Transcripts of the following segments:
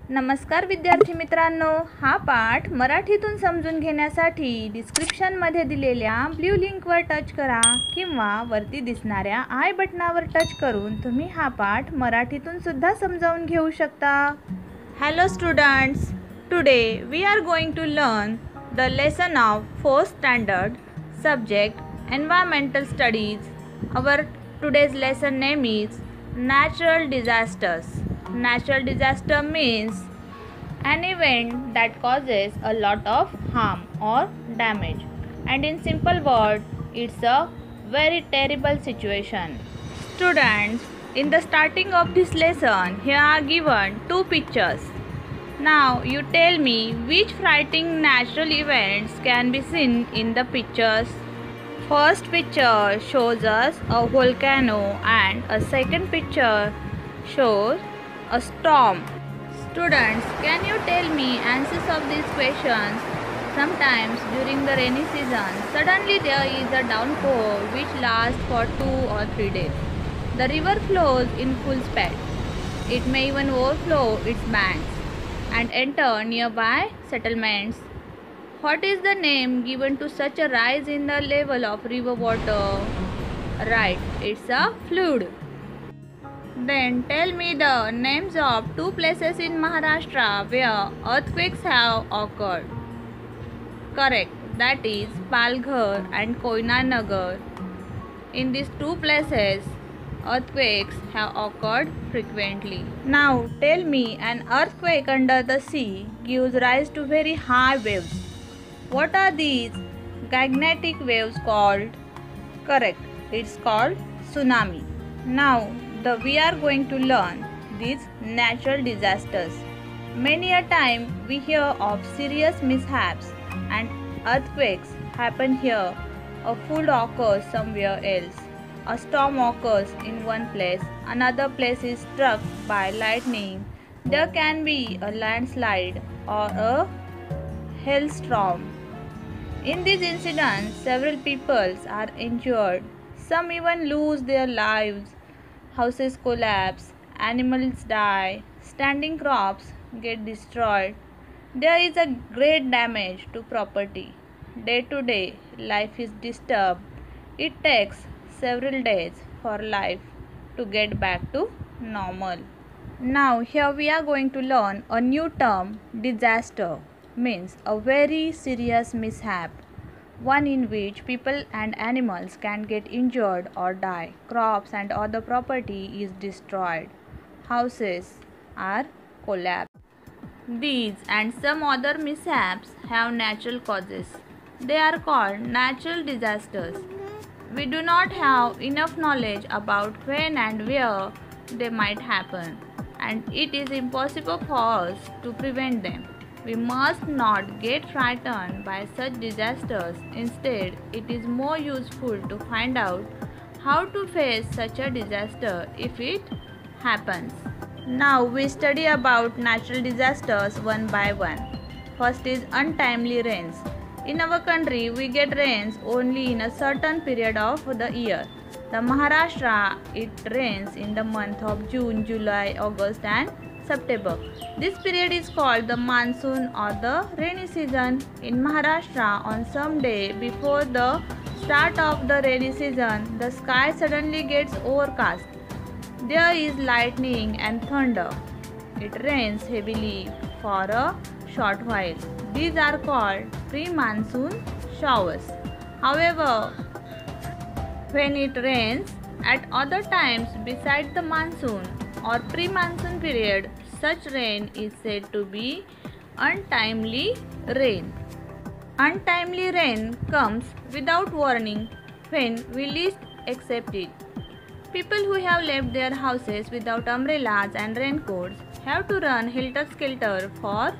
नमस्कार विद्यार्थी मित्रांनो, हा पाठ मराठीतून समजून घेण्यासाठी डिस्क्रिप्शनमध्ये दिलेल्या ब्ल्यू लिंकवर टच करा किंवा वरती दिसणाऱ्या आय बटनावर टच करून तुम्ही हा पाठ मराठीतून सुद्धा समजावून घेऊ शकता. Hello students, today we are going to learn the lesson of 4th standard subject environmental studies. Our today's lesson name is natural disasters. Natural disaster means an event that causes a lot of harm or damage, and in simple words, it's a very terrible situation. Students, in the starting of this lesson, here are given two pictures. Now you tell me which frightening natural events can be seen in the pictures. First picture shows us a volcano and a second picture shows a storm. Students, can you tell me answers of these questions? Sometimes during the rainy season, suddenly there is a downpour which lasts for 2 or 3 days. The river flows in full speed. It may even overflow its banks and enter nearby settlements. What is the name given to such a rise in the level of river water? Right, it's a flood. Then tell me the names of two places in Maharashtra where earthquakes have occurred. Correct, that is Palghar and Koyna Nagar. In these two places, earthquakes have occurred frequently. Now tell me, an earthquake under the sea gives rise to very high waves. What are these gigantic waves called? Correct, it's called tsunami. Now we are going to learn these natural disasters. Many a time we hear of serious mishaps and earthquakes happen here. A flood occurs somewhere else. A storm occurs in one place. Another place is struck by lightning. There can be a landslide or a hailstorm. In these incidents, several people are injured. Some even lose their lives. Houses collapse, animals die, standing crops get destroyed. There is a great damage to property. Day to day, life is disturbed. It takes several days for life to get back to normal. Now here we are going to learn a new term. Disaster means a very serious mishap, one in which people and animals can get injured or die. Crops and other property is destroyed. Houses are collapsed. These and some other mishaps have natural causes. They are called natural disasters. We do not have enough knowledge about when and where they might happen, and it is impossible for us to prevent them. We must not get frightened by such disasters. Instead, it is more useful to find out how to face such a disaster if it happens. Now we study about natural disasters one by one. First is untimely rains. In our country, we get rains only in a certain period of the year. The Maharashtra, it rains in the month of June, July, August and September. This period is called the monsoon or the rainy season. In Maharashtra, on some day before the start of the rainy season, the sky suddenly gets overcast. There is lightning and thunder. It rains heavily for a short while. These are called pre-monsoon showers. However, when it rains at other times besides the monsoon or pre-monsoon period, such rain is said to be untimely rain. Untimely rain comes without warning when we least expect it. People who have left their houses without umbrellas and raincoats have to run helter-skelter for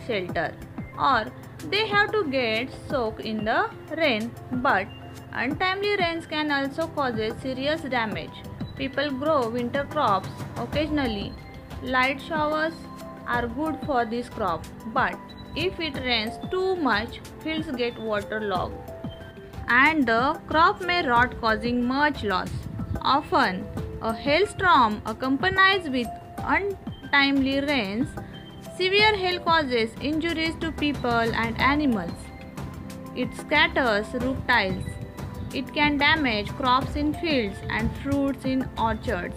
shelter, or they have to get soaked in the rain. But untimely rains can also cause serious damage. People grow winter crops occasionally. Light showers are good for this crop, but if it rains too much, fields get waterlogged and the crop may rot, causing much loss. Often, a hailstorm accompanies with untimely rains. Severe hail causes injuries to people and animals. It scatters roof tiles. It can damage crops in fields and fruits in orchards.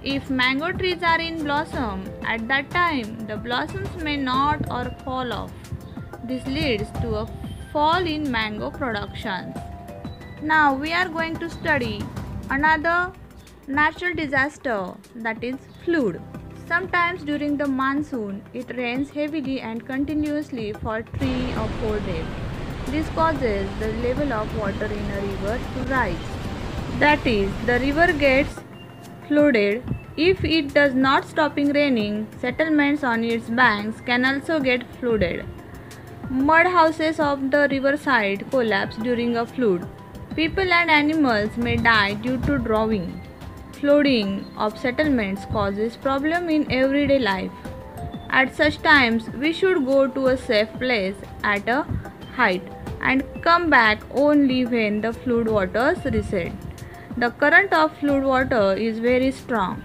If mango trees are in blossom, at that time the blossoms may not or fall off. This leads to a fall in mango production. Now we are going to study another natural disaster, that is flood. Sometimes during the monsoon, it rains heavily and continuously for 3 or 4 days. This causes the level of water in a river to rise. That is, the river gets flooded. If it does not stop raining, settlements on its banks can also get flooded. Mud houses of the riverside collapse during a flood. People and animals may die due to drowning. Flooding of settlements causes problems in everyday life. At such times, we should go to a safe place at a height and come back only when the flood waters recede. The current of flood water is very strong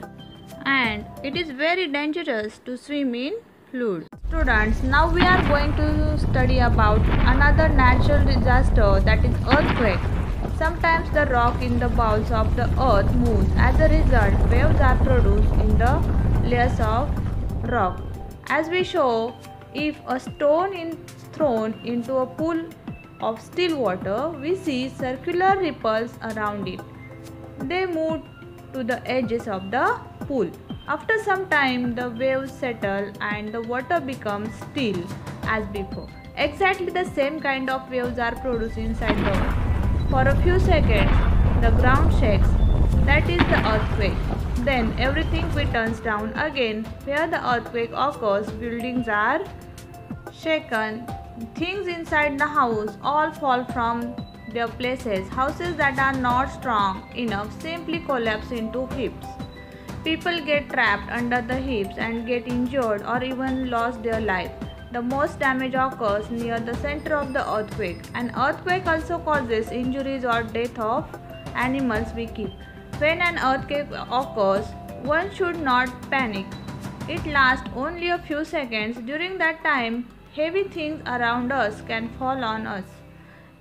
and it is very dangerous to swim in flood. Students, now we are going to study about another natural disaster, that is earthquake. Sometimes the rock in the bowels of the earth moves. As a result, waves are produced in the layers of rock. As we show, if a stone is thrown into a pool of still water, we see circular ripples around it. They move to the edges of the pool. After some time, the waves settle and the water becomes still as before. Exactly the same kind of waves are produced inside the earth. For a few seconds, the ground shakes, that is the earthquake. Then everything turns down again. Where the earthquake occurs, buildings are shaken. Things inside the house all fall from their places. Houses that are not strong enough simply collapse into heaps. People get trapped under the heaps and get injured or even lost their life. The most damage occurs near the center of the earthquake. An earthquake also causes injuries or death of animals we keep. When an earthquake occurs, one should not panic. It lasts only a few seconds. During that time, heavy things around us can fall on us.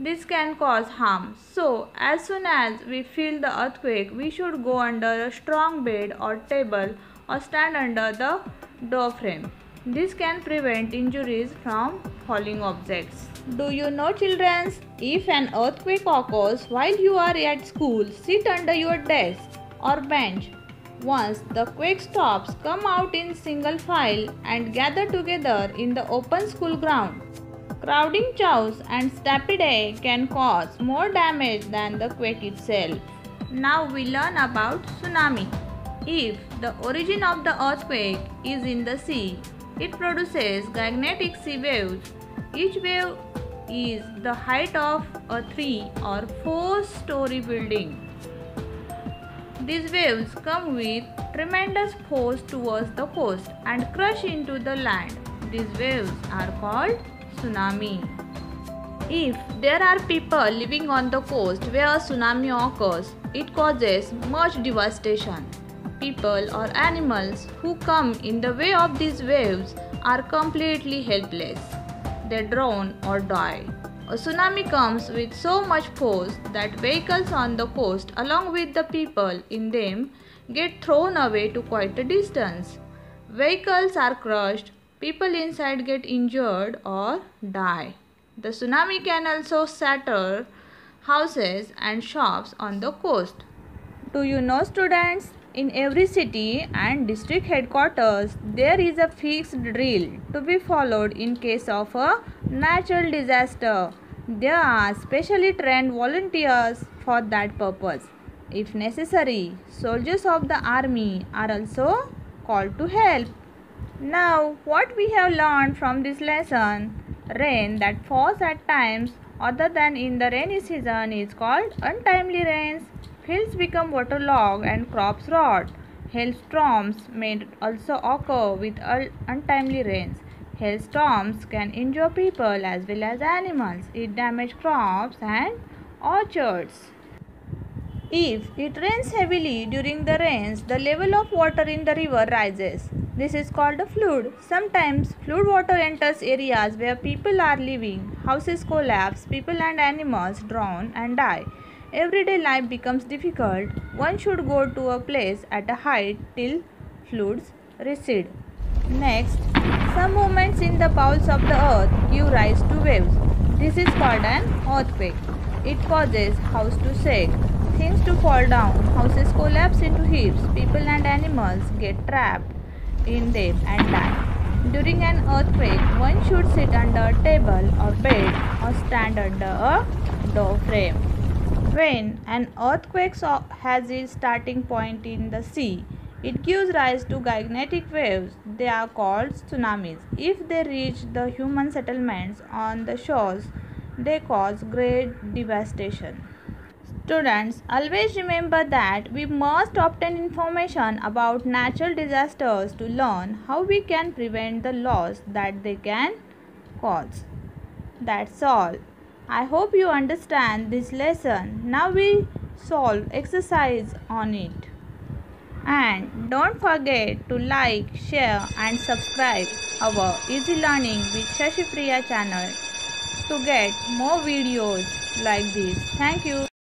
This can cause harm. So, as soon as we feel the earthquake, we should go under a strong bed or table or stand under the door frame. This can prevent injuries from falling objects. Do you know, children, if an earthquake occurs while you are at school, sit under your desk or bench. Once the quake stops, come out in single file and gather together in the open school ground. Crowding chaos and stampede can cause more damage than the quake itself. Now we learn about tsunami. If the origin of the earthquake is in the sea, it produces gigantic sea waves. Each wave is the height of a 3 or 4-story building. These waves come with tremendous force towards the coast and crush into the land. These waves are called tsunami. If there are people living on the coast where a tsunami occurs, it causes much devastation. People or animals who come in the way of these waves are completely helpless. They drown or die. A tsunami comes with so much force that vehicles on the coast along with the people in them get thrown away to quite a distance. Vehicles are crushed, people inside get injured or die. The tsunami can also shatter houses and shops on the coast. Do you know, students? In every city and district headquarters, there is a fixed drill to be followed in case of a natural disaster. There are specially trained volunteers for that purpose. If necessary, soldiers of the army are also called to help. Now, what we have learned from this lesson, rain that falls at times other than in the rainy season is called untimely rains. Fields become waterlogged and crops rot. Hailstorms may also occur with untimely rains. Hailstorms can injure people as well as animals. It damages crops and orchards. If it rains heavily during the rains, the level of water in the river rises. This is called a flood. Sometimes flood water enters areas where people are living. Houses collapse, people and animals drown and die. Everyday life becomes difficult. One should go to a place at a height till floods recede. Next, some movements in the bowels of the earth give rise to waves. This is called an earthquake. It causes house to shake, things to fall down, houses collapse into heaps, people and animals get trapped in them and die. During an earthquake, one should sit under a table or bed or stand under a door frame. When an earthquake has its starting point in the sea, it gives rise to gigantic waves. They are called tsunamis. If they reach the human settlements on the shores, they cause great devastation. Students, always remember that we must obtain information about natural disasters to learn how we can prevent the loss that they can cause. That's all. I hope you understand this lesson. Now we solve exercise on it. And don't forget to like, share and subscribe our Easy Learning with Shashi Priya channel to get more videos like this. Thank you.